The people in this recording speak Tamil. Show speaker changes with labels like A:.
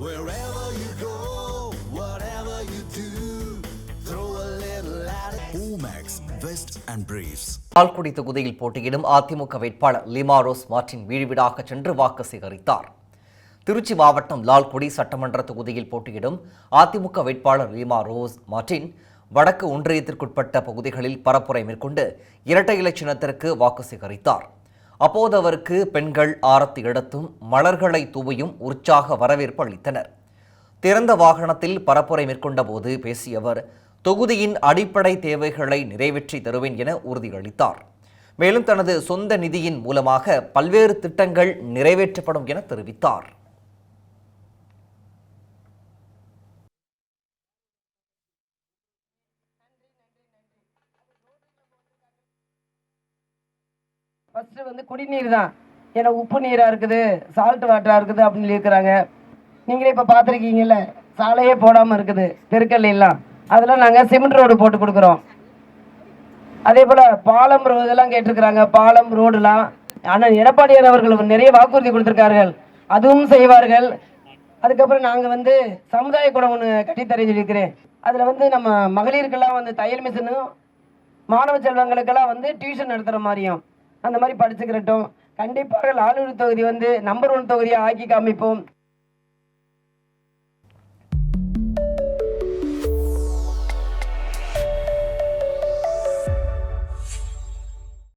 A: Wherever you go, whatever you do, throw a little at it. Omax, Vest and Briefs.
B: Lalgudi தொகுதியில் போட்டியிடும் அதிமுக வேட்பாளர் லிமா ரோஸ் மார்டின் வீடு வீடாக சென்று வாக்கு சேகரித்தார். திருச்சி மாவட்டம் லால்குடி சட்டமன்ற தொகுதியில் போட்டியிடும் அதிமுக வேட்பாளர் லிமா ரோஸ் மார்டின் வடக்கு ஒன்றியத்திற்குட்பட்ட பகுதிகளில் பரப்புரை மேற்கொண்டு இரட்டை இலை சின்னத்திற்கு வாக்கு சேகரித்தார். அப்போது அவருக்கு பெண்கள் ஆரத்தி எடுத்தும் மலர்களை தூவியும் உற்சாக வரவேற்பு அளித்தனர். திறந்த வாகனத்தில் பரப்புரை மேற்கொண்ட போது பேசிய அவர் தொகுதியின் அடிப்படை தேவைகளை நிறைவேற்றி தருவேன் என உறுதியளித்தார். மேலும் தனது சொந்த நிதியின் மூலமாக பல்வேறு திட்டங்கள் நிறைவேற்றப்படும் என தெரிவித்தார்.
C: ஃபர்ஸ்ட் வந்து குடிநீர் தான், ஏன்னா உப்பு நீராக இருக்குது, சால்ட் வாட்டராக இருக்குது அப்படின்னு இருக்கிறாங்க. நீங்களே இப்போ பார்த்துருக்கீங்கல்ல, சாலையே போடாமல் இருக்குது தெருக்கல் எல்லாம். அதெல்லாம் நாங்கள் சிமெண்ட் ரோடு போட்டு கொடுக்குறோம். அதே போல் பாலம் இதெல்லாம் கேட்டிருக்கிறாங்க, பாலம் ரோடுலாம். ஆனால் எடப்பாடியார் அவர்கள் நிறைய வாக்குறுதி கொடுத்துருக்கார்கள், அதுவும் செய்வார்கள். அதுக்கப்புறம் நாங்கள் வந்து சமுதாய கூடம் ஒன்று கட்டித்தரேன்னு சொல்லியிருக்கிறேன். அதில் வந்து நம்ம மகளிருக்கெல்லாம் வந்து தையல் மிஷினும், மாணவ செல்வங்களுக்கெல்லாம் வந்து டியூஷன் நடத்துகிற மாதிரியும் அந்த மாதிரி படிச்சுக்கிறட்டும். கண்டிப்பாக லால்குடி தொகுதி வந்து நம்பர் 1 தொகுதியாக ஆக்கி காமிப்போம்.